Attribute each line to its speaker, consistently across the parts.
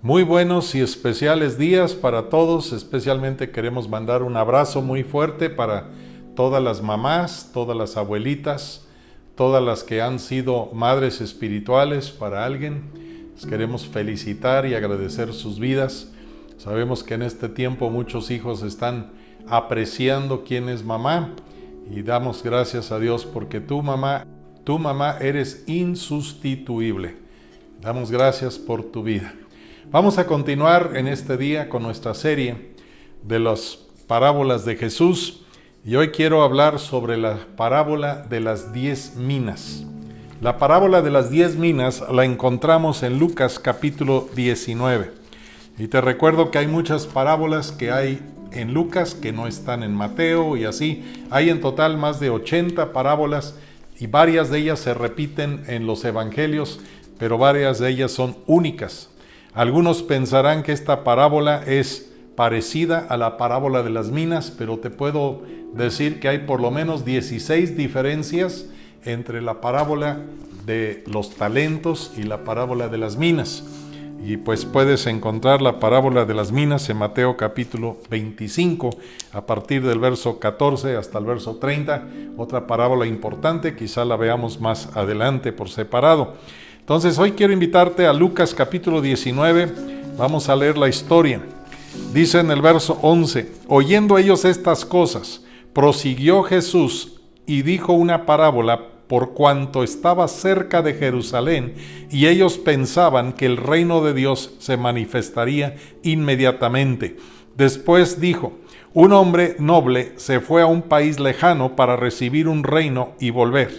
Speaker 1: Muy buenos y especiales días para todos. Especialmente queremos mandar un abrazo muy fuerte para todas las mamás, todas las abuelitas, todas las que han sido madres espirituales para alguien. Les queremos felicitar y agradecer sus vidas. Sabemos que en este tiempo muchos hijos están apreciando quién es mamá y damos gracias a Dios porque tu mamá eres insustituible. Damos gracias por tu vida. Vamos a continuar en este día con nuestra serie de las parábolas de Jesús y hoy quiero hablar sobre la parábola de las 10 minas. La parábola de las 10 minas la encontramos en Lucas capítulo 19. Y te recuerdo que hay muchas parábolas que hay en Lucas que no están en Mateo y así. Hay en total más de 80 parábolas y varias de ellas se repiten en los evangelios, pero varias de ellas son únicas. Algunos pensarán que esta parábola es parecida a la parábola de las minas, pero te puedo decir que hay por lo menos 16 diferencias entre la parábola de los talentos y la parábola de las minas. Y pues puedes encontrar la parábola de las minas en Mateo capítulo 25, a partir del verso 14 hasta el verso 30. Otra parábola importante, quizá la veamos más adelante por separado. Entonces hoy quiero invitarte a Lucas capítulo 19, vamos a leer la historia. Dice en el verso 11, oyendo ellos estas cosas, prosiguió Jesús y dijo una parábola por cuanto estaba cerca de Jerusalén y ellos pensaban que el reino de Dios se manifestaría inmediatamente. Después dijo, un hombre noble se fue a un país lejano para recibir un reino y volver.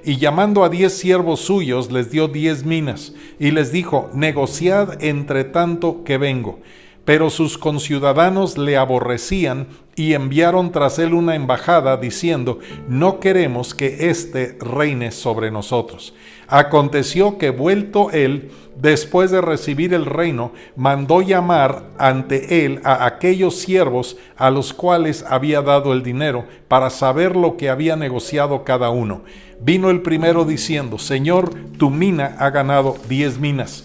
Speaker 1: Y llamando a 10 siervos suyos, les dio 10 minas, y les dijo, negociad entre tanto que vengo. Pero sus conciudadanos le aborrecían y enviaron tras él una embajada diciendo, no queremos que éste reine sobre nosotros. Aconteció que vuelto él, después de recibir el reino, mandó llamar ante él a aquellos siervos a los cuales había dado el dinero para saber lo que había negociado cada uno. Vino el primero diciendo, Señor, tu mina ha ganado 10 minas.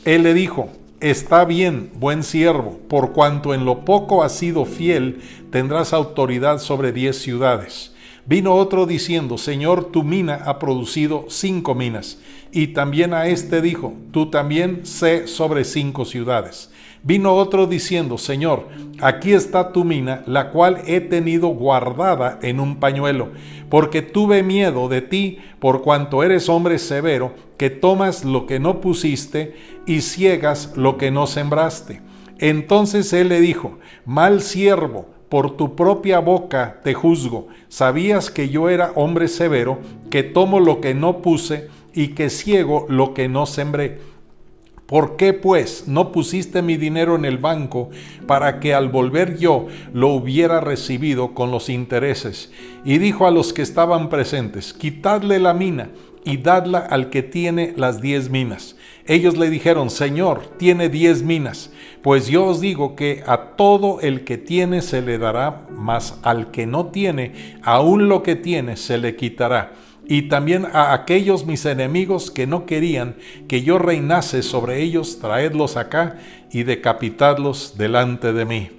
Speaker 1: Él le dijo, está bien, buen siervo, por cuanto en lo poco has sido fiel, tendrás autoridad sobre 10 ciudades. Vino otro diciendo, Señor, tu mina ha producido 5 minas. Y también a este dijo, tú también sé sobre 5 ciudades. Vino otro diciendo, Señor, aquí está tu mina, la cual he tenido guardada en un pañuelo, porque tuve miedo de ti, por cuanto eres hombre severo, que tomas lo que no pusiste y ciegas lo que no sembraste. Entonces él le dijo, mal siervo, por tu propia boca te juzgo. Sabías que yo era hombre severo, que tomo lo que no puse y que ciego lo que no sembré. ¿Por qué, pues, no pusiste mi dinero en el banco para que al volver yo lo hubiera recibido con los intereses? Y dijo a los que estaban presentes, quitadle la mina y dadla al que tiene las 10 minas. Ellos le dijeron, Señor, tiene 10 minas. Pues yo os digo que a todo el que tiene se le dará, mas al que no tiene, aún lo que tiene se le quitará. Y también a aquellos mis enemigos que no querían que yo reinase sobre ellos, traedlos acá y decapitadlos delante de mí.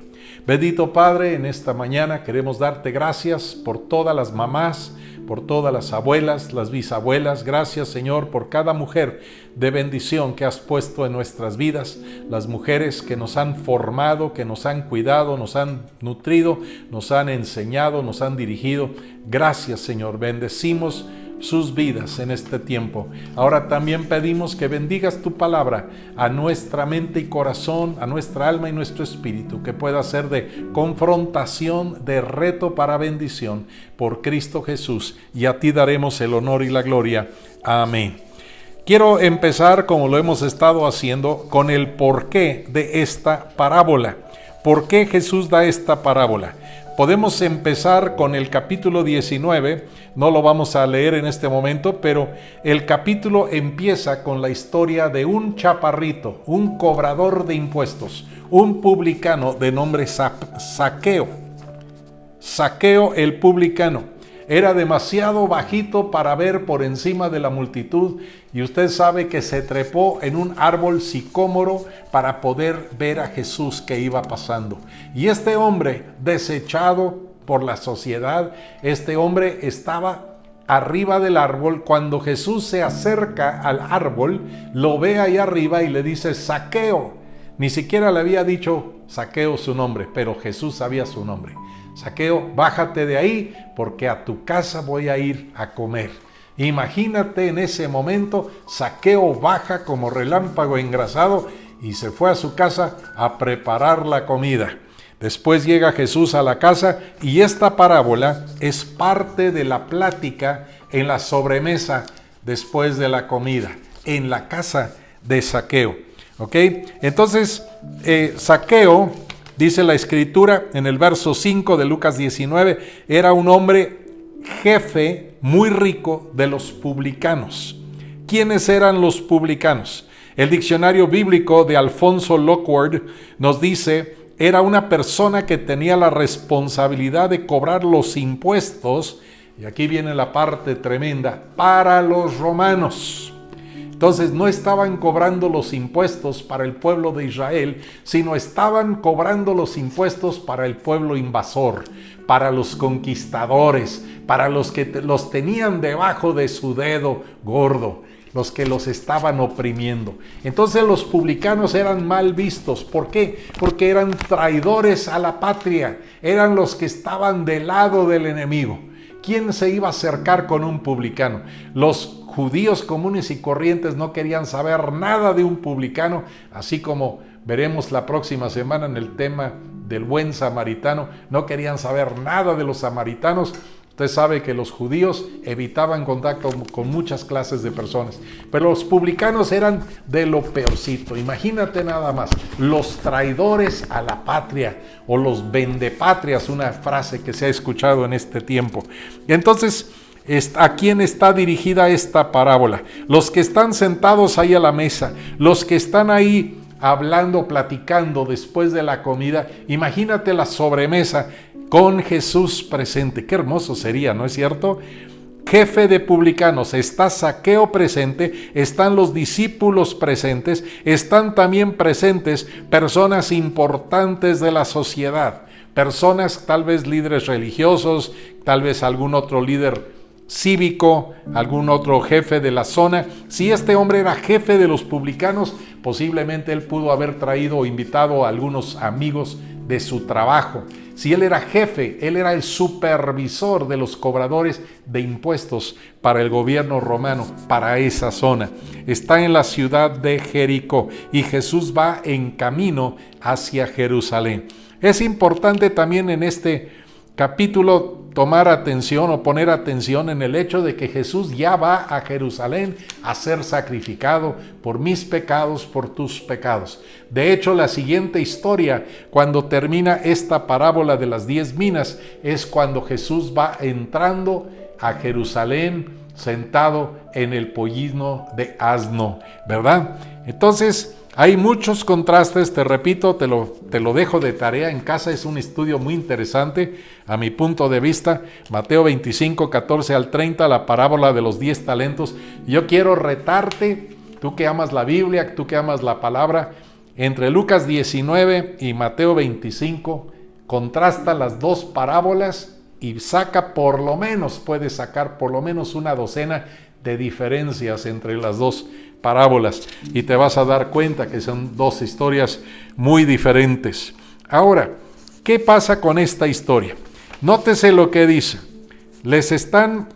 Speaker 1: Bendito Padre, en esta mañana queremos darte gracias por todas las mamás, por todas las abuelas, las bisabuelas. Gracias, Señor, por cada mujer de bendición que has puesto en nuestras vidas. Las mujeres que nos han formado, que nos han cuidado, nos han nutrido, nos han enseñado, nos han dirigido. Gracias, Señor. Bendecimos sus vidas en este tiempo. Ahora también pedimos que bendigas tu palabra a nuestra mente y corazón, a nuestra alma y nuestro espíritu, que pueda ser de confrontación, de reto para bendición por Cristo Jesús, y a ti daremos el honor y la gloria. Amén. Quiero empezar, como lo hemos estado haciendo, con el porqué de esta parábola. ¿Por qué Jesús da esta parábola? Podemos empezar con el capítulo 19, no lo vamos a leer en este momento, pero el capítulo empieza con la historia de un chaparrito, un cobrador de impuestos, un publicano de nombre Zaqueo. Zaqueo el publicano. Era demasiado bajito para ver por encima de la multitud y usted sabe que se trepó en un árbol sicómoro para poder ver a Jesús que iba pasando. Y este hombre, desechado por la sociedad, este hombre estaba arriba del árbol. Cuando Jesús se acerca al árbol, lo ve ahí arriba y le dice: Zaqueo. Ni siquiera le había dicho Zaqueo su nombre, pero Jesús sabía su nombre. Zaqueo, bájate de ahí porque a tu casa voy a ir a comer. Imagínate en ese momento, Zaqueo baja como relámpago engrasado y se fue a su casa a preparar la comida. Después llega Jesús a la casa y esta parábola es parte de la plática en la sobremesa después de la comida, en la casa de Zaqueo. ¿Ok? Entonces, Zaqueo, dice la Escritura en el verso 5 de Lucas 19, era un hombre jefe muy rico de los publicanos. ¿Quiénes eran los publicanos? El diccionario bíblico de Alfonso Lockwood nos dice: era una persona que tenía la responsabilidad de cobrar los impuestos, y aquí viene la parte tremenda, para los romanos. Entonces no estaban cobrando los impuestos para el pueblo de Israel, sino estaban cobrando los impuestos para el pueblo invasor, para los conquistadores, para los que los tenían debajo de su dedo gordo, los que los estaban oprimiendo. Entonces los publicanos eran mal vistos. ¿Por qué? Porque eran traidores a la patria, eran los que estaban del lado del enemigo. ¿Quién se iba a acercar con un publicano? Los judíos comunes y corrientes no querían saber nada de un publicano, así como veremos la próxima semana en el tema del buen samaritano. No querían saber nada de los samaritanos. Usted sabe que los judíos evitaban contacto con muchas clases de personas, pero los publicanos eran de lo peorcito. Imagínate nada más, los traidores a la patria o los vendepatrias, una frase que se ha escuchado en este tiempo. Entonces, ¿a quién está dirigida esta parábola? Los que están sentados ahí a la mesa, los que están ahí hablando, platicando después de la comida. Imagínate la sobremesa con Jesús presente. Qué hermoso sería, ¿no es cierto? Jefe de publicanos, está Zaqueo presente, están los discípulos presentes, están también presentes personas importantes de la sociedad, personas tal vez líderes religiosos, tal vez algún otro líder cívico, algún otro jefe de la zona. Si este hombre era jefe de los publicanos, posiblemente él pudo haber traído o invitado a algunos amigos de su trabajo. Si él era jefe, él era el supervisor de los cobradores de impuestos para el gobierno romano, para esa zona. Está en la ciudad de Jericó y Jesús va en camino hacia Jerusalén. Es importante también en este capítulo tomar atención o poner atención en el hecho de que Jesús ya va a Jerusalén a ser sacrificado por mis pecados, por tus pecados. De hecho, la siguiente historia, cuando termina esta parábola de las 10 minas, es cuando Jesús va entrando a Jerusalén sentado en el pollino de asno, ¿verdad? Entonces, hay muchos contrastes, te repito, te lo dejo de tarea en casa, es un estudio muy interesante a mi punto de vista. Mateo 25, 14 al 30, la parábola de los 10 talentos. Yo quiero retarte, tú que amas la Biblia, tú que amas la palabra, entre Lucas 19 y Mateo 25, contrasta las dos parábolas y puedes sacar por lo menos una docena de diferencias entre las dos parábolas y te vas a dar cuenta que son dos historias muy diferentes. Ahora, ¿qué pasa con esta historia? Nótese lo que dice. Le están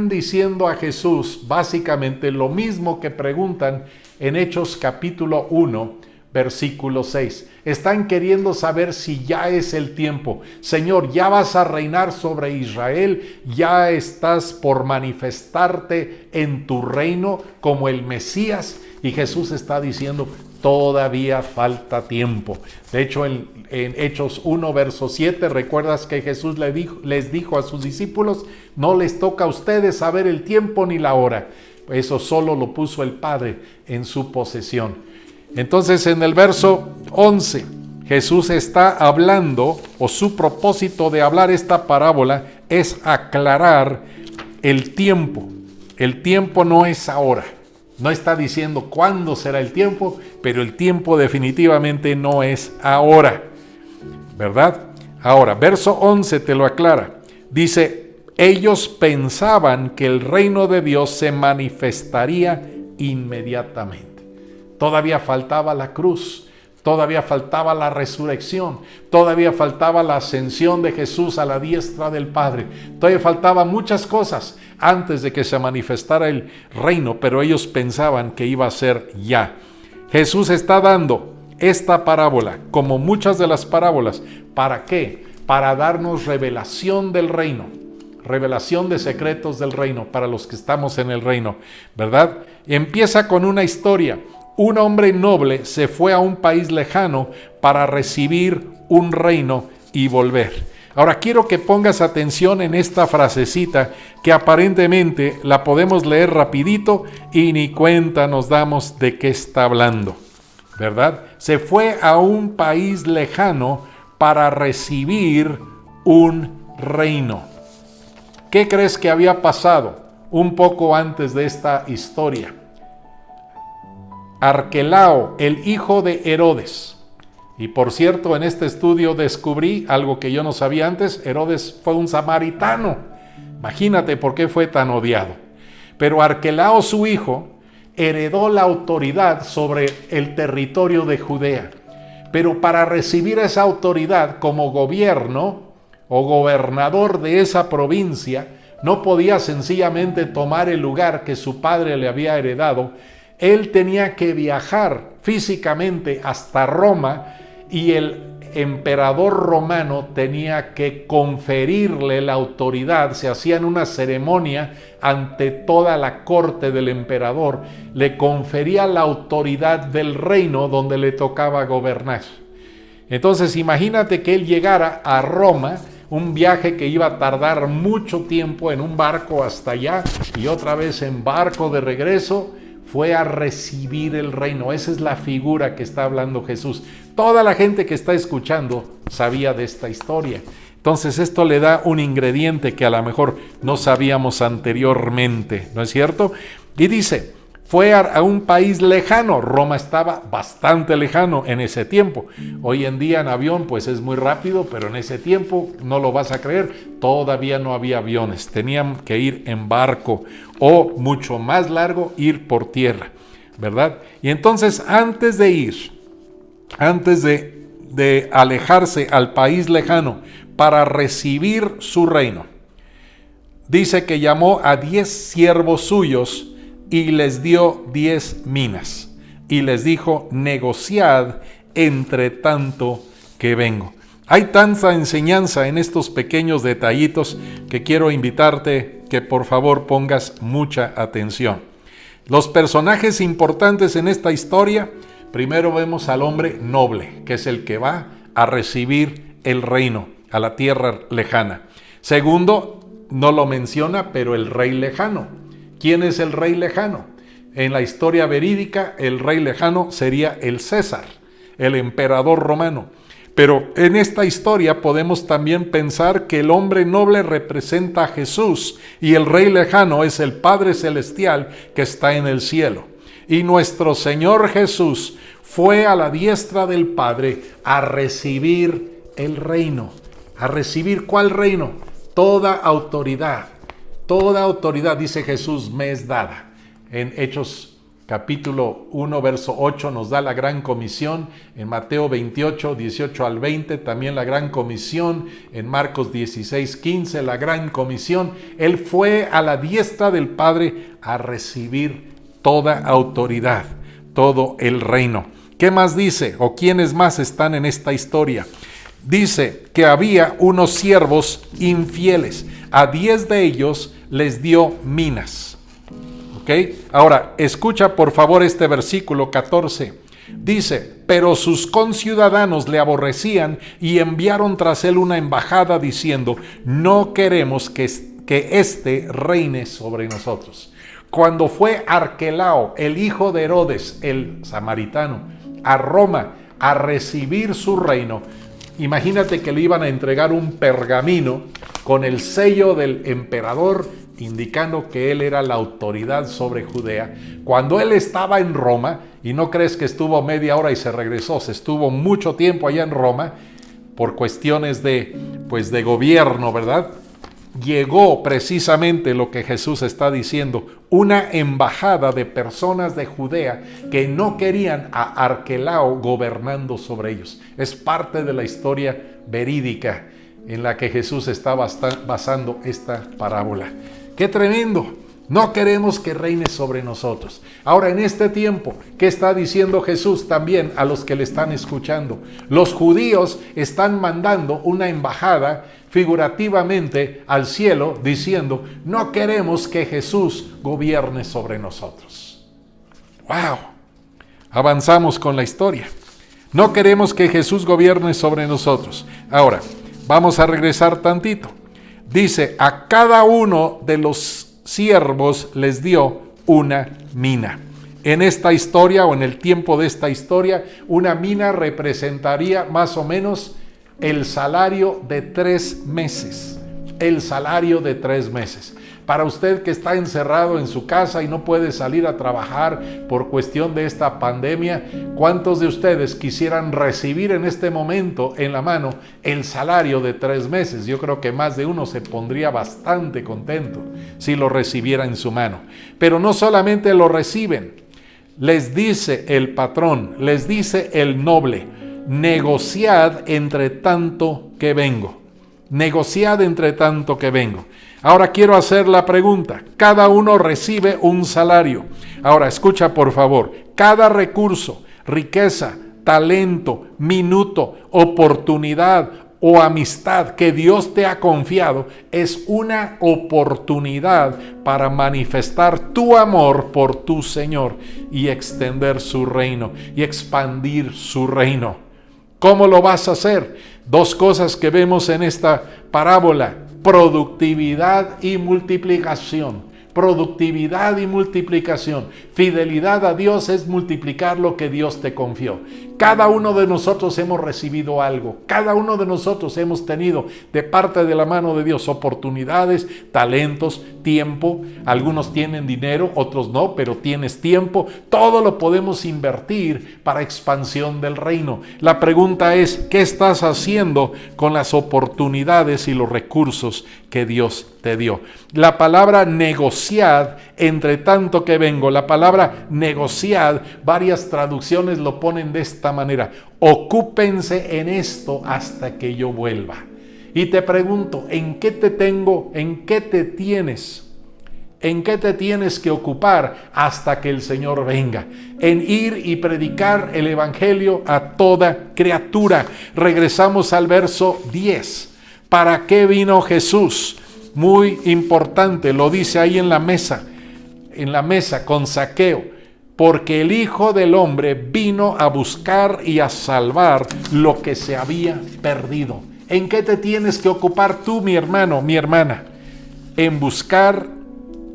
Speaker 1: diciendo a Jesús básicamente lo mismo que preguntan en Hechos capítulo 1, versículo 6. Están queriendo saber si ya es el tiempo. Señor, ya vas a reinar sobre Israel, ya estás por manifestarte en tu reino como el Mesías. Y Jesús está diciendo, todavía falta tiempo. De hecho, en Hechos 1, verso 7, recuerdas que Jesús les dijo a sus discípulos, no les toca a ustedes saber el tiempo ni la hora. Eso solo lo puso el Padre en su posesión. Entonces en el verso 11, Jesús está hablando, o su propósito de hablar esta parábola es aclarar el tiempo. El tiempo no es ahora. No está diciendo cuándo será el tiempo, pero el tiempo definitivamente no es ahora, ¿verdad? Ahora, verso 11 te lo aclara. Dice, ellos pensaban que el reino de Dios se manifestaría inmediatamente. Todavía faltaba la cruz, todavía faltaba la resurrección, todavía faltaba la ascensión de Jesús a la diestra del Padre, todavía faltaban muchas cosas antes de que se manifestara el reino, pero ellos pensaban que iba a ser ya. Jesús está dando esta parábola, como muchas de las parábolas, ¿para qué? Para darnos revelación del reino, revelación de secretos del reino para los que estamos en el reino, ¿verdad? Empieza con una historia. Un hombre noble se fue a un país lejano para recibir un reino y volver. Ahora quiero que pongas atención en esta frasecita que aparentemente la podemos leer rapidito y ni cuenta nos damos de qué está hablando, ¿verdad? Se fue a un país lejano para recibir un reino. ¿Qué crees que había pasado un poco antes de esta historia? Arquelao, el hijo de Herodes. Y por cierto, en este estudio descubrí algo que yo no sabía antes. Herodes fue un samaritano. Imagínate por qué fue tan odiado. Pero Arquelao, su hijo, heredó la autoridad sobre el territorio de Judea. Pero para recibir esa autoridad como gobierno o gobernador de esa provincia, no podía sencillamente tomar el lugar que su padre le había heredado. Él tenía que viajar físicamente hasta Roma y el emperador romano tenía que conferirle la autoridad. Se hacían una ceremonia ante toda la corte del emperador. Le confería la autoridad del reino donde le tocaba gobernar. Entonces imagínate que él llegara a Roma, un viaje que iba a tardar mucho tiempo en un barco hasta allá y otra vez en barco de regreso. Fue a recibir el reino. Esa es la figura que está hablando Jesús. Toda la gente que está escuchando sabía de esta historia. Entonces esto le da un ingrediente que a lo mejor no sabíamos anteriormente, ¿no es cierto? Y dice, fue a un país lejano. Roma estaba bastante lejano en ese tiempo. Hoy en día en avión pues es muy rápido, pero en ese tiempo no lo vas a creer, todavía no había aviones. Tenían que ir en barco o mucho más largo ir por tierra, ¿verdad? Y entonces antes de ir, antes de alejarse al país lejano para recibir su reino, dice que llamó a 10 siervos suyos y les dio 10 minas. Y les dijo, negociad entre tanto que vengo. Hay tanta enseñanza en estos pequeños detallitos que quiero invitarte que por favor pongas mucha atención. Los personajes importantes en esta historia, primero vemos al hombre noble, que es el que va a recibir el reino a la tierra lejana. Segundo, no lo menciona, pero el rey lejano. ¿Quién es el rey lejano? En la historia verídica, el rey lejano sería el César, el emperador romano. Pero en esta historia podemos también pensar que el hombre noble representa a Jesús y el rey lejano es el Padre Celestial que está en el cielo. Y nuestro Señor Jesús fue a la diestra del Padre a recibir el reino. ¿A recibir cuál reino? Toda autoridad. Toda autoridad, dice Jesús, me es dada. En Hechos capítulo 1, verso 8 nos da la gran comisión. En Mateo 28, 18 al 20 también la gran comisión. En Marcos 16, 15 la gran comisión. Él fue a la diestra del Padre a recibir toda autoridad, todo el reino. ¿Qué más dice? ¿O quiénes más están en esta historia? Dice que había unos siervos infieles. A 10 de ellos les dio minas. ¿Ok? Ahora, escucha por favor este versículo 14. Dice, pero sus conciudadanos le aborrecían y enviaron tras él una embajada diciendo, no queremos que éste reine sobre nosotros. Cuando fue Arquelao, el hijo de Herodes, el samaritano, a Roma a recibir su reino, imagínate que le iban a entregar un pergamino con el sello del emperador, indicando que él era la autoridad sobre Judea. Cuando él estaba en Roma, y no crees que estuvo media hora y se regresó, se estuvo mucho tiempo allá en Roma, por cuestiones de gobierno, ¿verdad? Llegó precisamente lo que Jesús está diciendo, una embajada de personas de Judea que no querían a Arquelao gobernando sobre ellos. Es parte de la historia verídica en la que Jesús está basando esta parábola. ¡Qué tremendo! No queremos que reine sobre nosotros. Ahora, en este tiempo, ¿qué está diciendo Jesús también a los que le están escuchando? Los judíos están mandando una embajada figurativamente al cielo diciendo, no queremos que Jesús gobierne sobre nosotros. ¡Wow! Avanzamos con la historia. No queremos que Jesús gobierne sobre nosotros. Ahora, vamos a regresar tantito. Dice, a cada uno de los siervos les dio una mina. En esta historia o en el tiempo de esta historia, una mina representaría más o menos el salario de 3 meses. El salario de 3 meses. Para usted que está encerrado en su casa y no puede salir a trabajar por cuestión de esta pandemia, ¿cuántos de ustedes quisieran recibir en este momento en la mano el salario de 3 meses? Yo creo que más de uno se pondría bastante contento si lo recibiera en su mano. Pero no solamente lo reciben, les dice el patrón, les dice el noble, negociad entre tanto que vengo. Negociad entre tanto que vengo. Ahora quiero hacer la pregunta. Cada uno recibe un salario. Ahora escucha por favor. Cada recurso, riqueza, talento, minuto, oportunidad o amistad que Dios te ha confiado es una oportunidad para manifestar tu amor por tu Señor y extender su reino y expandir su reino. ¿Cómo lo vas a hacer? 2 cosas que vemos en esta parábola: productividad y multiplicación. Productividad y multiplicación. Fidelidad a Dios es multiplicar lo que Dios te confió. Cada uno de nosotros hemos recibido algo. Cada uno de nosotros hemos tenido de parte de la mano de Dios oportunidades, talentos, tiempo. Algunos tienen dinero, otros no, pero tienes tiempo. Todo lo podemos invertir para expansión del reino. La pregunta es, ¿qué estás haciendo con las oportunidades y los recursos que Dios te dio? La palabra negociad, entre tanto que vengo, la palabra negociad, varias traducciones lo ponen de esta manera: ocúpense en esto hasta que yo vuelva. Y te pregunto, ¿en qué te tienes que ocupar hasta que el Señor venga? En ir y predicar el evangelio a toda criatura. Regresamos al verso 10. ¿Para qué vino Jesús? Muy importante, lo dice ahí en la mesa con Zaqueo. Porque el Hijo del Hombre vino a buscar y a salvar lo que se había perdido. ¿En qué te tienes que ocupar tú, mi hermano, mi hermana? En buscar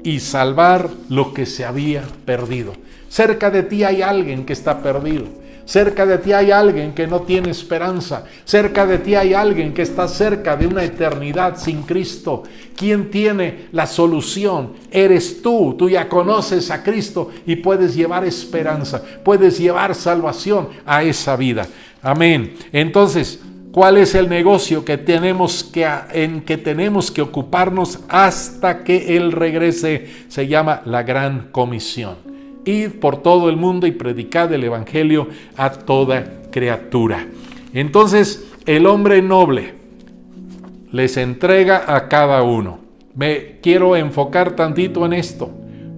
Speaker 1: y salvar lo que se había perdido. Cerca de ti hay alguien que está perdido. Cerca de ti hay alguien que no tiene esperanza. Cerca de ti hay alguien que está cerca de una eternidad sin Cristo. ¿Quién tiene la solución? Eres tú. Tú ya conoces a Cristo y puedes llevar esperanza, puedes llevar salvación a esa vida. Amén. Entonces, ¿cuál es el negocio en que tenemos que ocuparnos hasta que Él regrese? Se llama la Gran Comisión. Id por todo el mundo y predicad el evangelio a toda criatura. Entonces, el hombre noble les entrega a cada uno. Me quiero enfocar tantito en esto.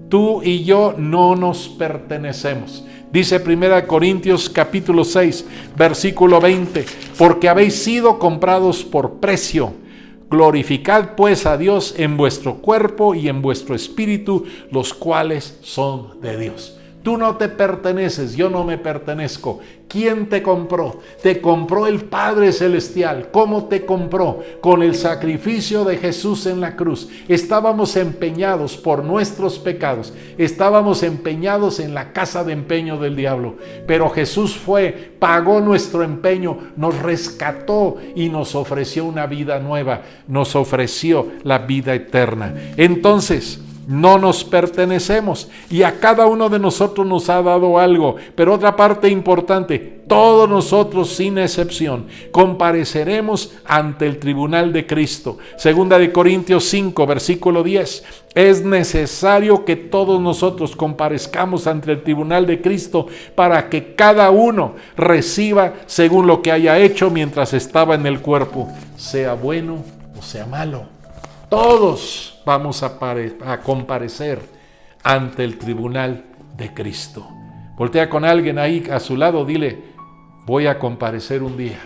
Speaker 1: Tú y yo no nos pertenecemos. Dice 1 Corintios capítulo 6, versículo 20, porque habéis sido comprados por precio. Glorificad pues a Dios en vuestro cuerpo y en vuestro espíritu, los cuales son de Dios. Tú no te perteneces, yo no me pertenezco. ¿Quién te compró? Te compró el Padre Celestial. ¿Cómo te compró? Con el sacrificio de Jesús en la cruz. Estábamos empeñados por nuestros pecados. Estábamos empeñados en la casa de empeño del diablo. Pero Jesús fue, pagó nuestro empeño, nos rescató y nos ofreció una vida nueva. Nos ofreció la vida eterna. Entonces, no nos pertenecemos y a cada uno de nosotros nos ha dado algo. Pero otra parte importante, todos nosotros sin excepción compareceremos ante el tribunal de Cristo. Segunda de Corintios 5, versículo 10. Es necesario que todos nosotros comparezcamos ante el tribunal de Cristo para que cada uno reciba según lo que haya hecho mientras estaba en el cuerpo, sea bueno o sea malo. Todos vamos a comparecer ante el tribunal de Cristo. Voltea con alguien ahí a su lado, dile, voy a comparecer un día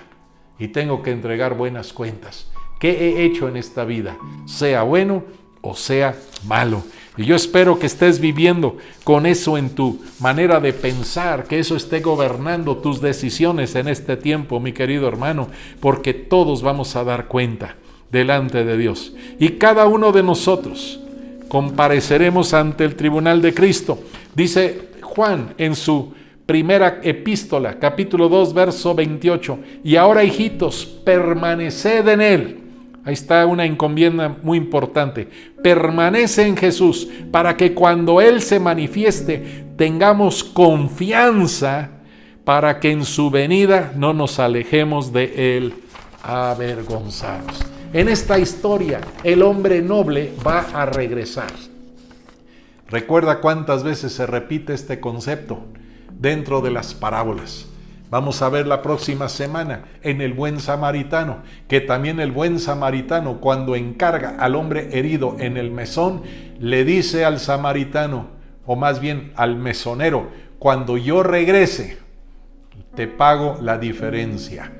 Speaker 1: y tengo que entregar buenas cuentas. ¿Qué he hecho en esta vida? Sea bueno o sea malo. Y yo espero que estés viviendo con eso en tu manera de pensar, que eso esté gobernando tus decisiones en este tiempo, mi querido hermano, porque todos vamos a dar cuenta delante de Dios. Y cada uno de nosotros compareceremos ante el tribunal de Cristo. Dice Juan en su primera epístola, capítulo 2, verso 28. Y ahora, hijitos, permaneced en Él. Ahí está una encomienda muy importante. Permanece en Jesús para que cuando Él se manifieste tengamos confianza para que en su venida no nos alejemos de Él avergonzados. En esta historia, el hombre noble va a regresar. Recuerda cuántas veces se repite este concepto dentro de las parábolas. Vamos a ver la próxima semana en el buen samaritano, que también el buen samaritano, cuando encarga al hombre herido en el mesón, le dice al samaritano, o más bien al mesonero, cuando yo regrese, te pago la diferencia.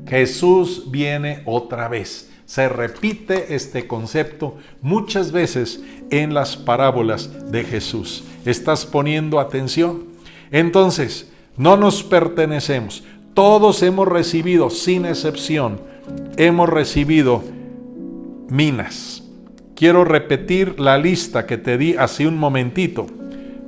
Speaker 1: Jesús viene otra vez. Se repite este concepto muchas veces en las parábolas de Jesús. ¿Estás poniendo atención? Entonces, no nos pertenecemos. Todos hemos recibido, sin excepción, hemos recibido minas. Quiero repetir la lista que te di hace un momentito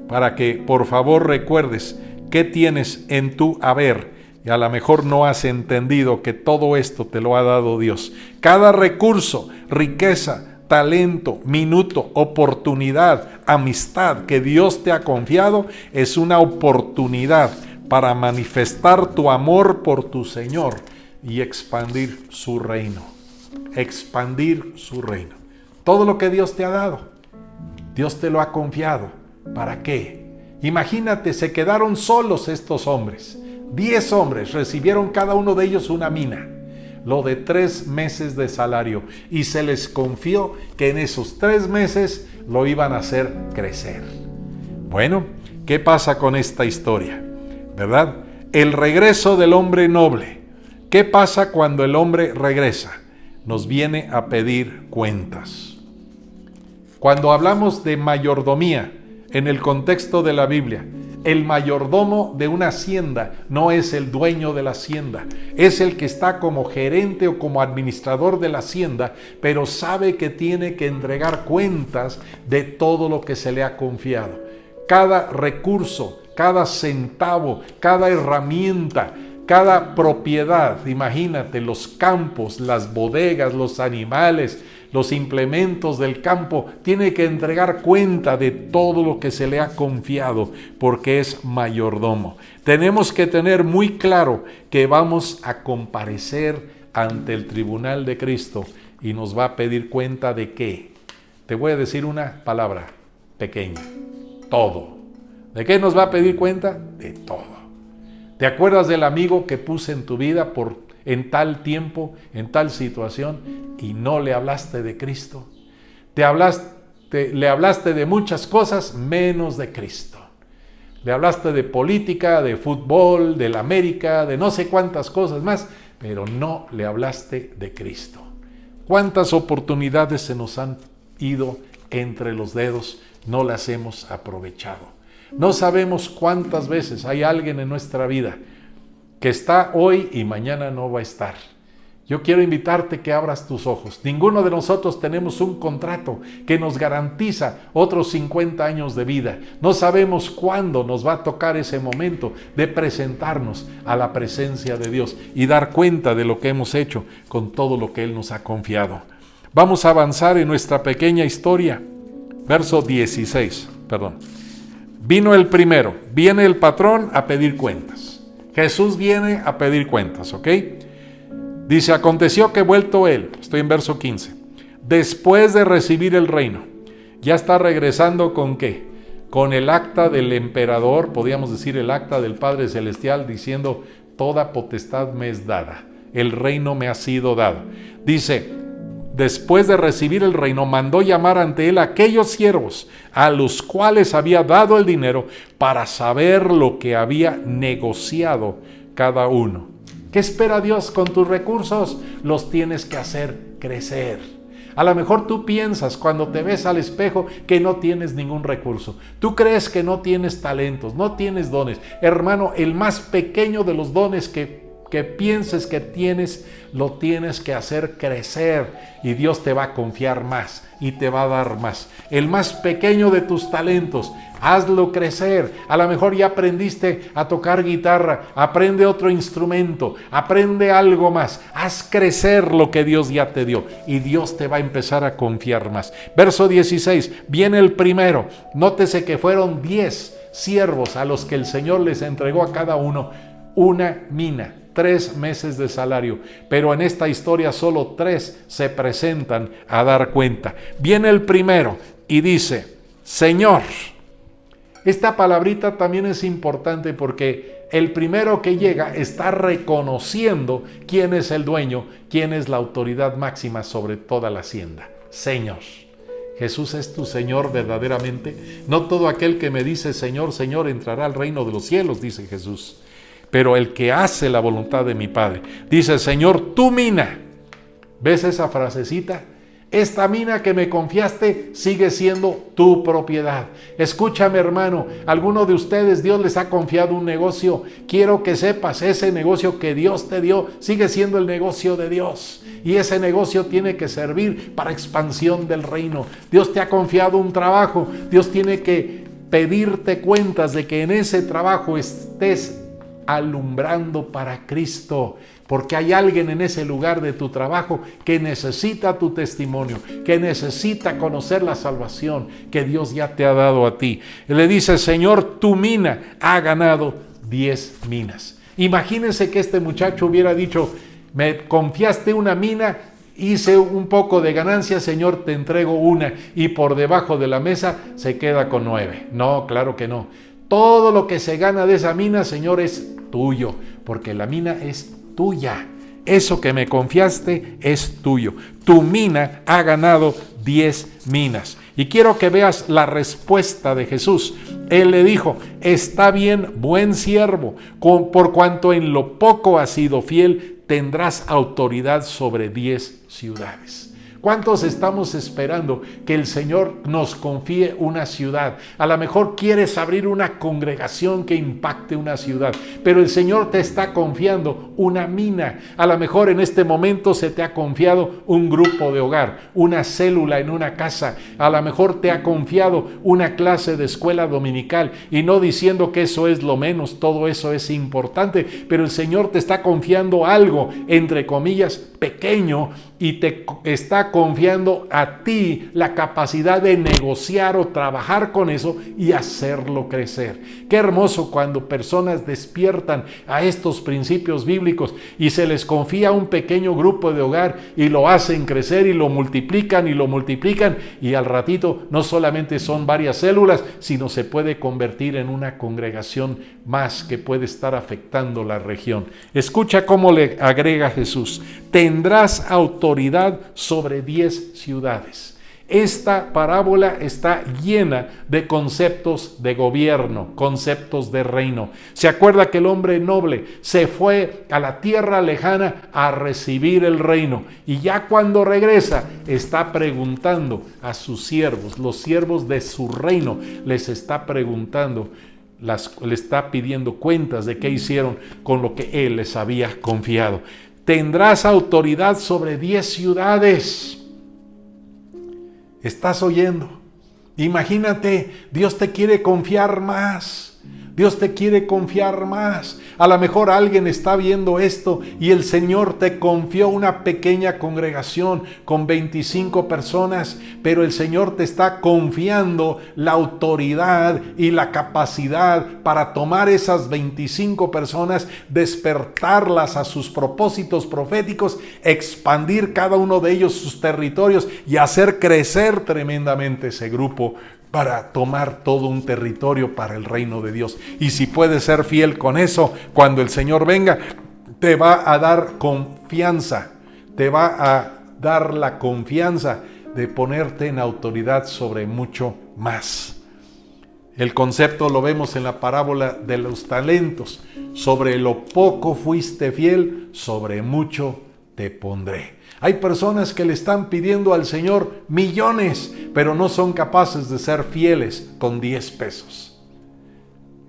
Speaker 1: para que por favor recuerdes qué tienes en tu haber. Y a lo mejor no has entendido que todo esto te lo ha dado Dios. Cada recurso, riqueza, talento, minuto, oportunidad, amistad que Dios te ha confiado es una oportunidad para manifestar tu amor por tu Señor y expandir su reino. Expandir su reino. Todo lo que Dios te ha dado, Dios te lo ha confiado. ¿Para qué? Imagínate, se quedaron solos estos hombres. 10 hombres recibieron cada uno de ellos una mina, lo de 3 meses de salario, y se les confió que en esos 3 meses lo iban a hacer crecer. Bueno, ¿qué pasa con esta historia? ¿Verdad? El regreso del hombre noble. ¿Qué pasa cuando el hombre regresa? Nos viene a pedir cuentas. Cuando hablamos de mayordomía en el contexto de la Biblia, el mayordomo de una hacienda no es el dueño de la hacienda, es el que está como gerente o como administrador de la hacienda, pero sabe que tiene que entregar cuentas de todo lo que se le ha confiado. Cada recurso, cada centavo, cada herramienta, cada propiedad, imagínate, los campos, las bodegas, los animales, los implementos del campo, tiene que entregar cuenta de todo lo que se le ha confiado porque es mayordomo. Tenemos que tener muy claro que vamos a comparecer ante el tribunal de Cristo y nos va a pedir cuenta de qué. Te voy a decir una palabra pequeña: todo. ¿De qué nos va a pedir cuenta? De todo. ¿Te acuerdas del amigo que puse en tu vida en tal tiempo, en tal situación, y no le hablaste de Cristo? Le hablaste de muchas cosas menos de Cristo. Le hablaste de política, de fútbol, de la América, de no sé cuántas cosas más, pero no le hablaste de Cristo. ¿Cuántas oportunidades se nos han ido entre los dedos? No las hemos aprovechado. No sabemos cuántas veces hay alguien en nuestra vida que está hoy y mañana no va a estar. Yo quiero invitarte que abras tus ojos. Ninguno de nosotros tenemos un contrato que nos garantiza otros 50 años de vida. No sabemos cuándo nos va a tocar ese momento de presentarnos a la presencia de Dios y dar cuenta de lo que hemos hecho con todo lo que Él nos ha confiado. Vamos a avanzar en nuestra pequeña historia. Verso 16, Vino el primero, viene el patrón a pedir cuentas. Jesús viene a pedir cuentas, ¿ok? Dice, aconteció que vuelto él, estoy en verso 15, después de recibir el reino, ya está regresando ¿con qué? Con el acta del emperador, podríamos decir el acta del Padre Celestial, diciendo, toda potestad me es dada, el reino me ha sido dado. Dice, después de recibir el reino, mandó llamar ante él a aquellos siervos a los cuales había dado el dinero para saber lo que había negociado cada uno. ¿Qué espera Dios con tus recursos? Los tienes que hacer crecer. A lo mejor tú piensas cuando te ves al espejo que no tienes ningún recurso. Tú crees que no tienes talentos, no tienes dones. Hermano, el más pequeño de los dones que pienses que tienes, lo tienes que hacer crecer y Dios te va a confiar más y te va a dar más. El más pequeño de tus talentos, hazlo crecer. A lo mejor ya aprendiste a tocar guitarra, aprende otro instrumento, aprende algo más. Haz crecer lo que Dios ya te dio y Dios te va a empezar a confiar más. Verso 16, viene el primero. Nótese que fueron 10 siervos a los que el Señor les entregó a cada uno una mina. 3 meses de salario, pero en esta historia solo 3 se presentan a dar cuenta. Viene el primero y dice, Señor. Esta palabrita también es importante porque el primero que llega está reconociendo quién es el dueño, quién es la autoridad máxima sobre toda la hacienda. Señor. Jesús es tu Señor verdaderamente. No todo aquel que me dice Señor, Señor entrará al reino de los cielos, dice Jesús. Pero el que hace la voluntad de mi Padre. Dice, Señor, tu mina. ¿Ves esa frasecita? Esta mina que me confiaste sigue siendo tu propiedad. Escúchame, hermano, alguno de ustedes Dios les ha confiado un negocio. Quiero que sepas, ese negocio que Dios te dio sigue siendo el negocio de Dios. Y ese negocio tiene que servir para expansión del reino. Dios te ha confiado un trabajo. Dios tiene que pedirte cuentas de que en ese trabajo estés alumbrando para Cristo, porque hay alguien en ese lugar de tu trabajo que necesita tu testimonio, que necesita conocer la salvación que Dios ya te ha dado a ti. Y le dice, Señor, tu mina ha ganado 10 minas. Imagínense que este muchacho hubiera dicho, me confiaste una mina, hice un poco de ganancia, Señor, te entrego una, y por debajo de la mesa se queda con 9. No, claro que no. Todo lo que se gana de esa mina, Señor, es tuyo, porque la mina es tuya. Eso que me confiaste es tuyo. Tu mina ha ganado 10 minas. Y quiero que veas la respuesta de Jesús. Él le dijo, está bien, buen siervo, por cuanto en lo poco has sido fiel, tendrás autoridad sobre 10 ciudades. ¿Cuántos estamos esperando que el Señor nos confíe una ciudad? A lo mejor quieres abrir una congregación que impacte una ciudad, pero el Señor te está confiando una mina. A lo mejor en este momento se te ha confiado un grupo de hogar, una célula en una casa. A lo mejor te ha confiado una clase de escuela dominical, y no diciendo que eso es lo menos, todo eso es importante, pero el Señor te está confiando algo, entre comillas, pequeño, y te está confiando a ti la capacidad de negociar o trabajar con eso y hacerlo crecer. Qué hermoso cuando personas despiertan a estos principios bíblicos y se les confía un pequeño grupo de hogar y lo hacen crecer y lo multiplican y al ratito no solamente son varias células, sino se puede convertir en una congregación más que puede estar afectando la región. Escucha cómo le agrega Jesús, tendrás autoridad sobre 10 ciudades. Esta parábola está llena de conceptos de gobierno, conceptos de reino. Se acuerda que el hombre noble se fue a la tierra lejana a recibir el reino, y ya cuando regresa está preguntando a sus siervos, los siervos de su reino, les está preguntando, le está pidiendo cuentas de qué hicieron con lo que él les había confiado. Tendrás autoridad sobre 10 ciudades. ¿Estás oyendo? Imagínate, Dios te quiere confiar más. Dios te quiere confiar más. A lo mejor alguien está viendo esto y el Señor te confió una pequeña congregación con 25 personas, pero el Señor te está confiando la autoridad y la capacidad para tomar esas 25 personas, despertarlas a sus propósitos proféticos, expandir cada uno de ellos sus territorios y hacer crecer tremendamente ese grupo para tomar todo un territorio para el reino de Dios. Y si puedes ser fiel con eso, cuando el Señor venga, te va a dar confianza, te va a dar la confianza de ponerte en autoridad sobre mucho más. El concepto lo vemos en la parábola de los talentos. Sobre lo poco fuiste fiel, sobre mucho te pondré. Hay personas que le están pidiendo al Señor millones, pero no son capaces de ser fieles con 10 pesos.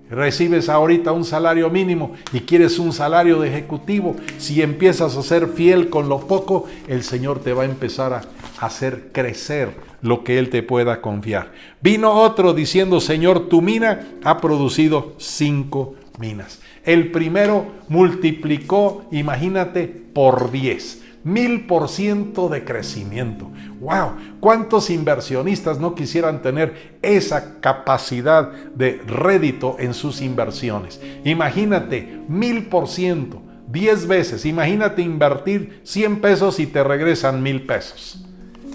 Speaker 1: Recibes ahorita un salario mínimo y quieres un salario de ejecutivo. Si empiezas a ser fiel con lo poco, el Señor te va a empezar a hacer crecer lo que Él te pueda confiar. Vino otro diciendo, Señor, tu mina ha producido 5 minas. El primero multiplicó, imagínate, por 10. 1000% de crecimiento. ¡Wow! ¿Cuántos inversionistas no quisieran tener esa capacidad de rédito en sus inversiones? Imagínate, 1000%, 10 veces. Imagínate invertir 100 pesos y te regresan 1000 pesos.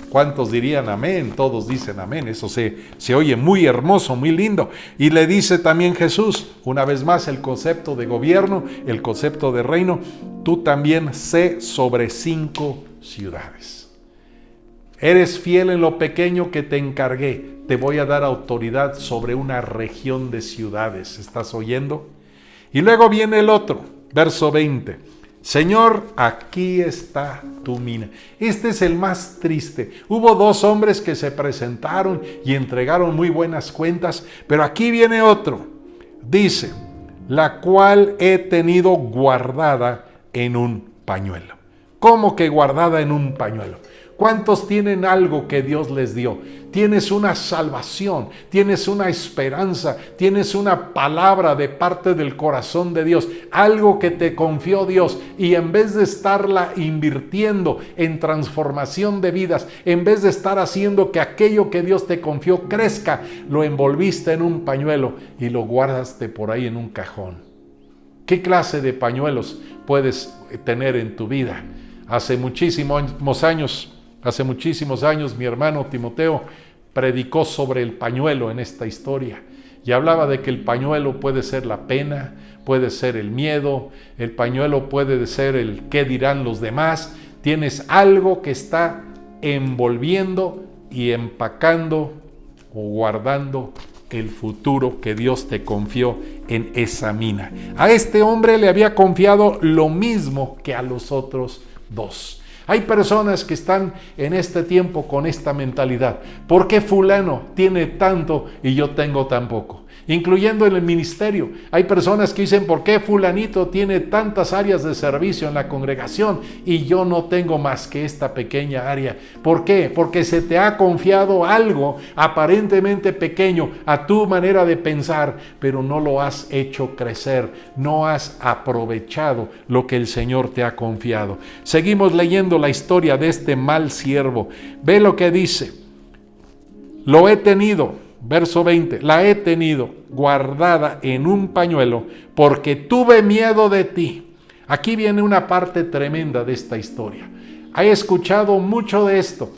Speaker 1: ¿Cuántos dirían amén? Todos dicen amén. Eso se oye muy hermoso, muy lindo. Y le dice también Jesús, una vez más, el concepto de gobierno, el concepto de reino. Tú también sé sobre 5 ciudades. Eres fiel en lo pequeño que te encargué. Te voy a dar autoridad sobre una región de ciudades. ¿Estás oyendo? Y luego viene el otro, verso 20. Señor, aquí está tu mina. Este es el más triste. Hubo 2 hombres que se presentaron y entregaron muy buenas cuentas, pero aquí viene otro. Dice, la cual he tenido guardada en un pañuelo. ¿Cómo que guardada en un pañuelo? ¿Cuántos tienen algo que Dios les dio? Tienes una salvación, tienes una esperanza, tienes una palabra de parte del corazón de Dios, algo que te confió Dios, y en vez de estarla invirtiendo en transformación de vidas, en vez de estar haciendo que aquello que Dios te confió crezca, lo envolviste en un pañuelo y lo guardaste por ahí en un cajón. ¿Qué clase de pañuelos puedes tener en tu vida? Hace muchísimos años, mi hermano Timoteo predicó sobre el pañuelo en esta historia y hablaba de que el pañuelo puede ser la pena, puede ser el miedo, el pañuelo puede ser el qué dirán los demás. Tienes algo que está envolviendo y empacando o guardando el futuro que Dios te confió en esa mina. A este hombre le había confiado lo mismo que a los otros 2. Hay personas que están en este tiempo con esta mentalidad. ¿Por qué fulano tiene tanto y yo tengo tan poco? Incluyendo en el ministerio. Hay personas que dicen, ¿por qué fulanito tiene tantas áreas de servicio en la congregación y yo no tengo más que esta pequeña área? ¿Por qué? Porque se te ha confiado algo aparentemente pequeño a tu manera de pensar, pero no lo has hecho crecer, no has aprovechado lo que el Señor te ha confiado. Seguimos leyendo la historia de este mal siervo. Ve lo que dice. Lo he tenido. Verso 20, la he tenido guardada en un pañuelo porque tuve miedo de ti. Aquí viene una parte tremenda de esta historia. He escuchado mucho de esto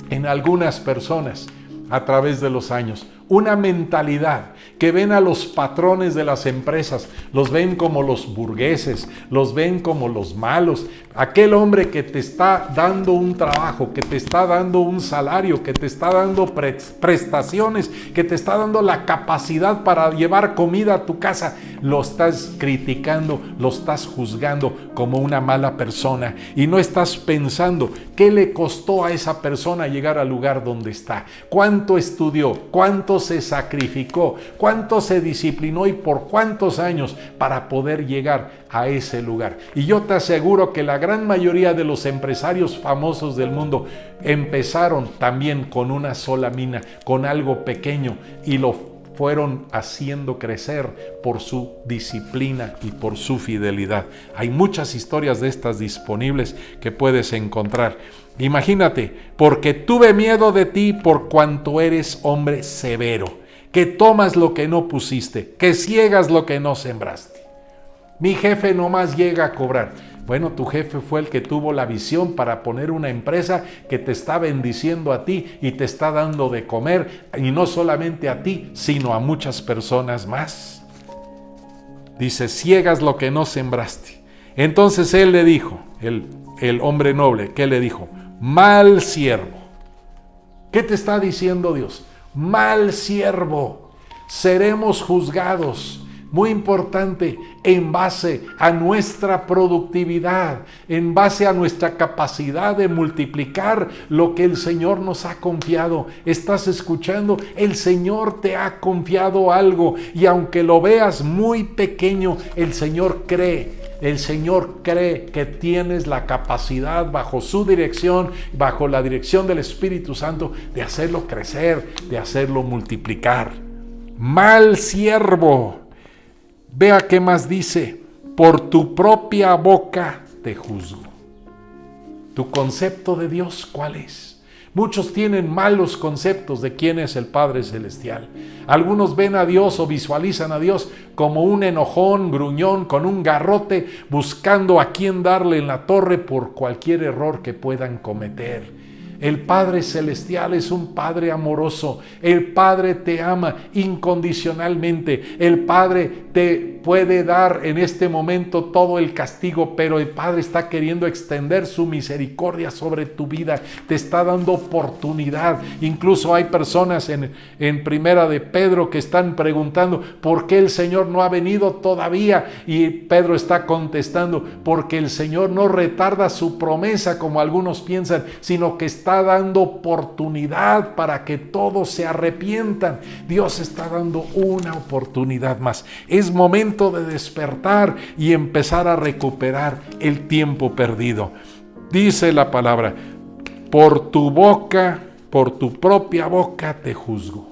Speaker 1: en algunas personas a través de los años. una mentalidad que ven a los patrones de las empresas, los ven como los burgueses, los ven como los malos. Aquel hombre que te está dando un trabajo, que te está dando un salario, que te está dando prestaciones, que te está dando la capacidad para llevar comida a tu casa, lo estás criticando, lo estás juzgando como una mala persona y no estás pensando qué le costó a esa persona llegar al lugar donde está, cuánto estudió, cuánto se sacrificó, cuánto se disciplinó y por cuántos años para poder llegar a ese lugar. Y yo te aseguro que la gran mayoría de los empresarios famosos del mundo empezaron también con una sola mina, con algo pequeño, y lo fueron haciendo crecer por su disciplina y por su fidelidad. Hay muchas historias de estas disponibles que puedes encontrar. Imagínate, porque tuve miedo de ti por cuanto eres hombre severo, que tomas lo que no pusiste, que ciegas lo que no sembraste. Mi jefe nomás llega a cobrar. Bueno, tu jefe fue el que tuvo la visión para poner una empresa que te está bendiciendo a ti y te está dando de comer, y no solamente a ti, sino a muchas personas más. Dice, ciegas lo que no sembraste. Entonces él le dijo, el hombre noble, ¿qué le dijo? Mal siervo. ¿Qué te está diciendo Dios? Mal siervo. Seremos juzgados. Muy importante, en base a nuestra productividad, en base a nuestra capacidad de multiplicar lo que el Señor nos ha confiado. ¿Estás escuchando? El Señor te ha confiado algo y aunque lo veas muy pequeño, el Señor cree que tienes la capacidad bajo su dirección, bajo la dirección del Espíritu Santo, de hacerlo crecer, de hacerlo multiplicar. Mal siervo. Vea qué más dice, por tu propia boca te juzgo. ¿Tu concepto de Dios cuál es? Muchos tienen malos conceptos de quién es el Padre Celestial. Algunos ven a Dios o visualizan a Dios como un enojón, gruñón, con un garrote, buscando a quién darle en la torre por cualquier error que puedan cometer. El Padre Celestial es un Padre amoroso. El Padre te ama incondicionalmente. El Padre te puede dar en este momento todo el castigo, pero el Padre está queriendo extender su misericordia sobre tu vida. Te está dando oportunidad. Incluso hay personas en Primera de Pedro que están preguntando ¿por qué el Señor no ha venido todavía? Y Pedro está contestando, porque el Señor no retarda su promesa como algunos piensan, sino que está dando oportunidad para que todos se arrepientan. Dios está dando una oportunidad más. Es momento de despertar y empezar a recuperar el tiempo perdido. Dice la palabra, por tu boca, por tu propia boca te juzgo.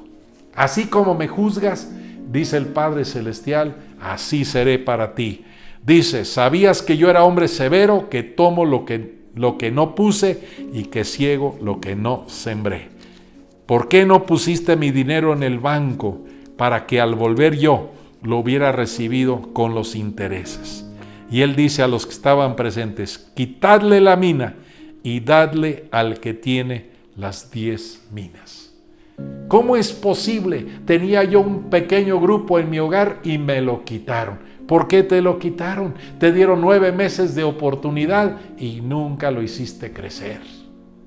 Speaker 1: Así como me juzgas, dice el Padre Celestial, así seré para ti. Dice, ¿sabías que yo era hombre severo, que tomo lo que no puse y que ciego lo que no sembré? ¿Por qué no pusiste mi dinero en el banco para que al volver yo lo hubiera recibido con los intereses? Y él dice a los que estaban presentes, quitadle la mina y dadle al que tiene las 10 minas. ¿Cómo es posible? Tenía yo un pequeño grupo en mi hogar y me lo quitaron. ¿Por qué te lo quitaron? Te dieron 9 meses de oportunidad y nunca lo hiciste crecer.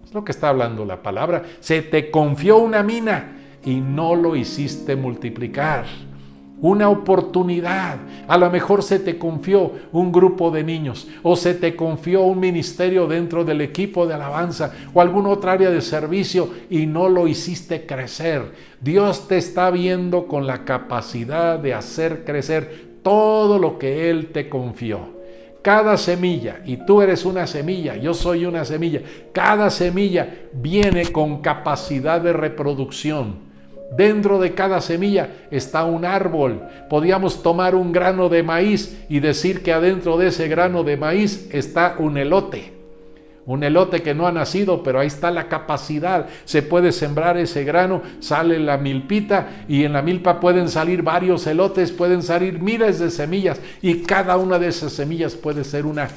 Speaker 1: Es lo que está hablando la palabra. Se te confió una mina y no lo hiciste multiplicar. Una oportunidad. A lo mejor se te confió un grupo de niños o se te confió un ministerio dentro del equipo de alabanza o alguna otra área de servicio y no lo hiciste crecer. Dios te está viendo con la capacidad de hacer crecer todo lo que Él te confió. Cada semilla, y tú eres una semilla, yo soy una semilla, cada semilla viene con capacidad de reproducción. Dentro de cada semilla está un árbol. Podíamos tomar un grano de maíz y decir que adentro de ese grano de maíz está un elote. Un elote que no ha nacido, pero ahí está la capacidad. Se puede sembrar ese grano, sale la milpita y en la milpa pueden salir varios elotes, pueden salir miles de semillas y cada una de esas semillas puede ser una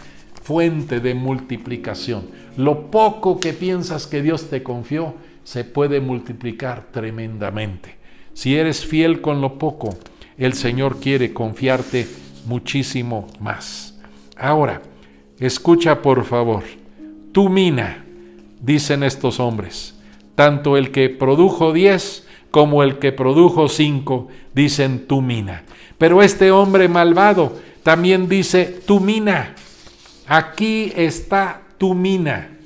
Speaker 1: fuente de multiplicación. Lo poco que piensas que Dios te confió se puede multiplicar tremendamente. Si eres fiel con lo poco, el Señor quiere confiarte muchísimo más. Ahora, escucha por favor. Tu mina, dicen estos hombres, tanto el que produjo 10 como el que produjo 5, dicen tu mina. Pero este hombre malvado también dice tu mina. Aquí está tu mina.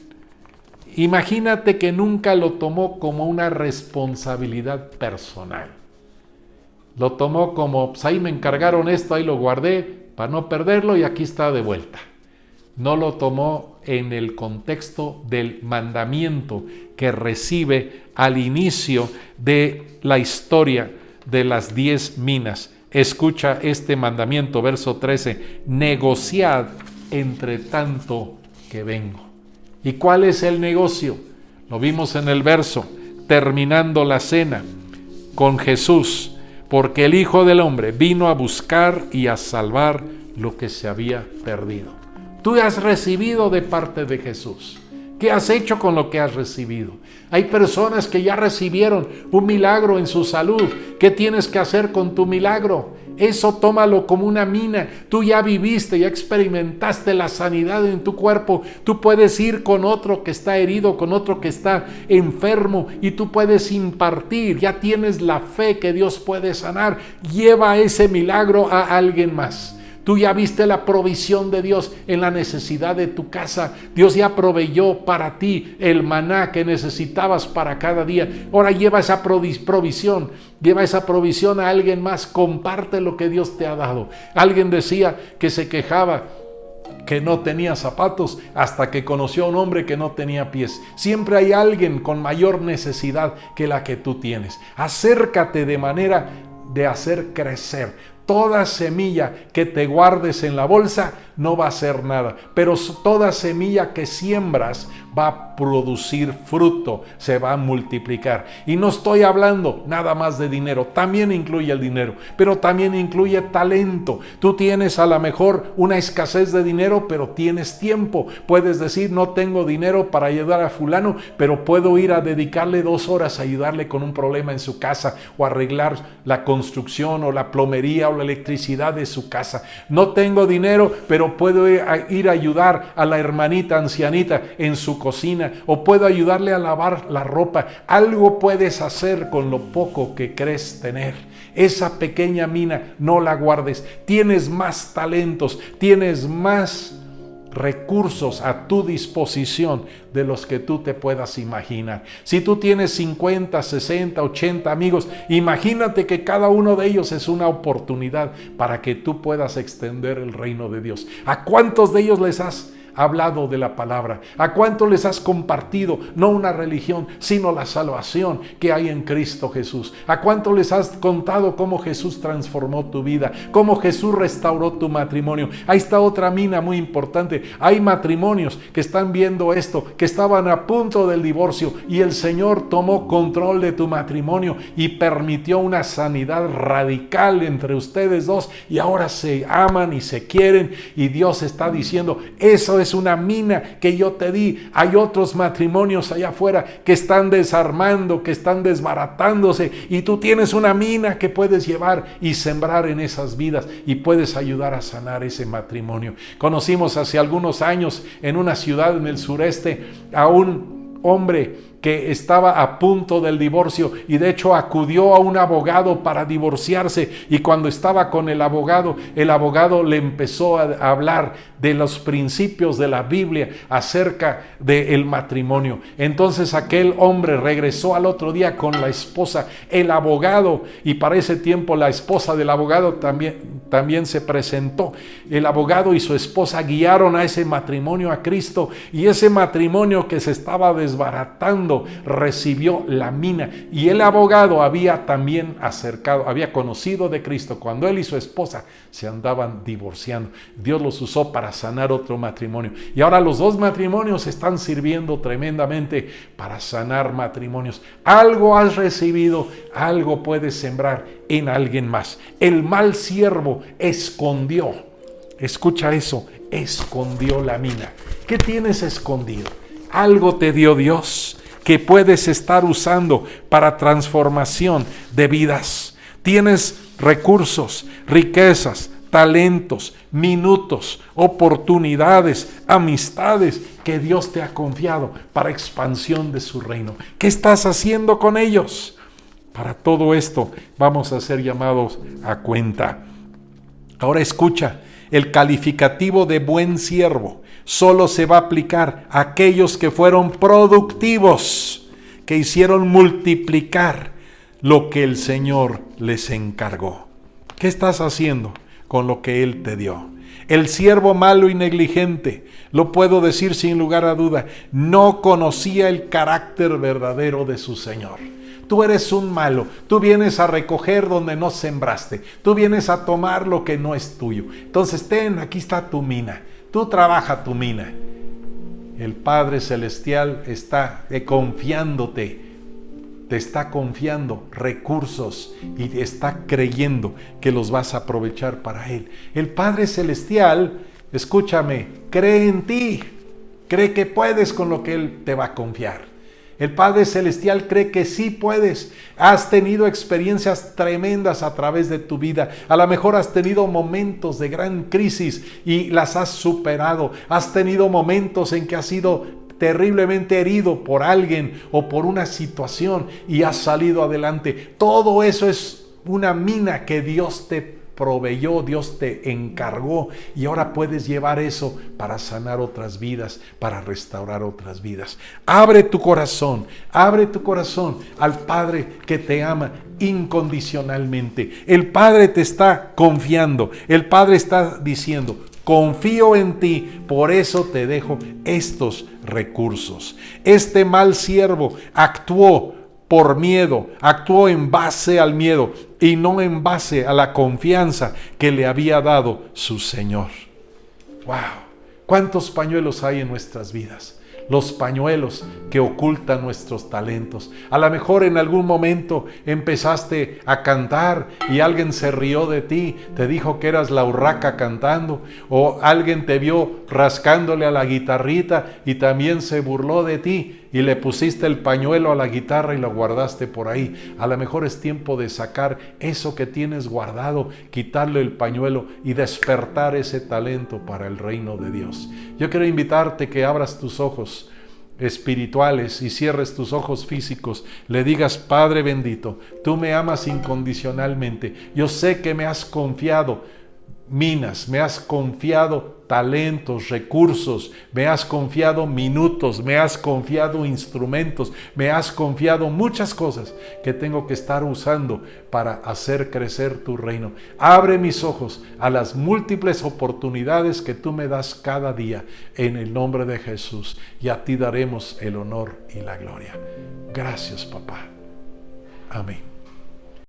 Speaker 1: Imagínate que nunca lo tomó como una responsabilidad personal. Lo tomó como, pues ahí me encargaron esto, ahí lo guardé para no perderlo y aquí está de vuelta. No lo tomó en el contexto del mandamiento que recibe al inicio de la historia de las 10 minas. Escucha este mandamiento, verso 13, negociad entre tanto que vengo. ¿Y cuál es el negocio? Lo vimos en el verso, terminando la cena con Jesús, porque el Hijo del Hombre vino a buscar y a salvar lo que se había perdido. Tú has recibido de parte de Jesús. ¿Qué has hecho con lo que has recibido? Hay personas que ya recibieron un milagro en su salud. ¿Qué tienes que hacer con tu milagro? Eso tómalo como una mina. Tú ya viviste, ya experimentaste la sanidad en tu cuerpo. Tú puedes ir con otro que está herido, con otro que está enfermo y tú puedes impartir. Ya tienes la fe que Dios puede sanar. Lleva ese milagro a alguien más. Tú ya viste la provisión de Dios en la necesidad de tu casa. Dios ya proveyó para ti el maná que necesitabas para cada día. Ahora lleva esa provisión, a alguien más. Comparte lo que Dios te ha dado. Alguien decía que se quejaba que no tenía zapatos hasta que conoció a un hombre que no tenía pies. Siempre hay alguien con mayor necesidad que la que tú tienes. Acércate de manera de hacer crecer. Toda semilla que te guardes en la bolsa no va a hacer nada, pero toda semilla que siembras va a producir fruto, se va a multiplicar. Y no estoy hablando nada más de dinero, también incluye el dinero, pero también incluye talento. Tú tienes a lo mejor una escasez de dinero, pero tienes tiempo. Puedes decir, no tengo dinero para ayudar a fulano, pero puedo ir a dedicarle 2 horas a ayudarle con un problema en su casa o arreglar la construcción o la plomería o la electricidad de su casa. No tengo dinero, pero puedo ir a ayudar a la hermanita ancianita en su cocina o puedo ayudarle a lavar la ropa. Algo puedes hacer con lo poco que crees tener. Esa pequeña mina no la guardes. Tienes más talentos, tienes más recursos a tu disposición de los que tú te puedas imaginar. Si tú tienes 50, 60, 80 amigos, imagínate que cada uno de ellos es una oportunidad para que tú puedas extender el reino de Dios. ¿A cuántos de ellos les has hablado de la palabra? ¿A cuánto les has compartido no una religión, sino la salvación que hay en Cristo Jesús? ¿A cuánto les has contado cómo Jesús transformó tu vida, cómo Jesús restauró tu matrimonio? Ahí está otra mina muy importante. Hay matrimonios que están viendo esto, que estaban a punto del divorcio y el Señor tomó control de tu matrimonio y permitió una sanidad radical entre ustedes dos y ahora se aman y se quieren y Dios está diciendo, eso es una mina que yo te di. Hay otros matrimonios allá afuera que están desarmando, que están desbaratándose y tú tienes una mina que puedes llevar y sembrar en esas vidas y puedes ayudar a sanar ese matrimonio. Conocimos hace algunos años en una ciudad en el sureste a un hombre que estaba a punto del divorcio y de hecho acudió a un abogado para divorciarse y cuando estaba con el abogado le empezó a hablar de los principios de la Biblia acerca del matrimonio. Entonces aquel hombre regresó al otro día con la esposa, el abogado, y para ese tiempo la esposa del abogado también se presentó. El abogado y su esposa guiaron a ese matrimonio a Cristo y ese matrimonio que se estaba desbaratando recibió la mina y el abogado había conocido de Cristo cuando él y su esposa se andaban divorciando. Dios los usó para sanar otro matrimonio y ahora los dos matrimonios están sirviendo tremendamente para sanar matrimonios. Algo has recibido, algo puedes sembrar en alguien más. El mal siervo escondió, escucha eso, escondió la mina. ¿Qué tienes escondido? Algo te dio Dios que puedes estar usando para transformación de vidas. Tienes recursos, riquezas, talentos, minutos, oportunidades, amistades que Dios te ha confiado para expansión de su reino. ¿Qué estás haciendo con ellos? Para todo esto vamos a ser llamados a cuenta. Ahora escucha, el calificativo de buen siervo solo se va a aplicar a aquellos que fueron productivos, que hicieron multiplicar lo que el Señor les encargó. ¿Qué estás haciendo con lo que Él te dio? El siervo malo y negligente, lo puedo decir sin lugar a duda, no conocía el carácter verdadero de su Señor. Tú eres un malo, tú vienes a recoger donde no sembraste, tú vienes a tomar lo que no es tuyo. Entonces aquí está tu mina, tú trabaja tu mina. El Padre Celestial está confiándote, te está confiando recursos y está creyendo que los vas a aprovechar para Él. El Padre Celestial, escúchame, cree en ti, cree que puedes con lo que Él te va a confiar. El Padre Celestial cree que sí puedes. Has tenido experiencias tremendas a través de tu vida. A lo mejor has tenido momentos de gran crisis y las has superado. Has tenido momentos en que has sido terriblemente herido por alguien o por una situación y has salido adelante. Todo eso es una mina que Dios te proveyó, Dios te encargó, y ahora puedes llevar eso para sanar otras vidas, para restaurar otras vidas. Abre tu corazón al Padre que te ama incondicionalmente. El Padre te está confiando, el Padre está diciendo: confío en ti, por eso te dejo estos recursos. Este mal siervo actuó por miedo, actuó en base al miedo y no en base a la confianza que le había dado su Señor. ¡Wow! ¿Cuántos pañuelos hay en nuestras vidas? Los pañuelos que ocultan nuestros talentos. A lo mejor en algún momento empezaste a cantar y alguien se rió de ti, te dijo que eras la urraca cantando, o alguien te vio rascándole a la guitarrita y también se burló de ti y le pusiste el pañuelo a la guitarra y lo guardaste por ahí. A lo mejor es tiempo de sacar eso que tienes guardado, quitarle el pañuelo y despertar ese talento para el reino de Dios. Yo quiero invitarte que abras tus ojos espirituales y cierres tus ojos físicos, le digas: Padre bendito, tú me amas incondicionalmente, yo sé que me has confiado minas, me has confiado talentos, recursos, me has confiado minutos, me has confiado instrumentos, me has confiado muchas cosas que tengo que estar usando para hacer crecer tu reino. Abre mis ojos a las múltiples oportunidades que tú me das cada día, en el nombre de Jesús, y a ti daremos el honor y la gloria. Gracias, papá. Amén.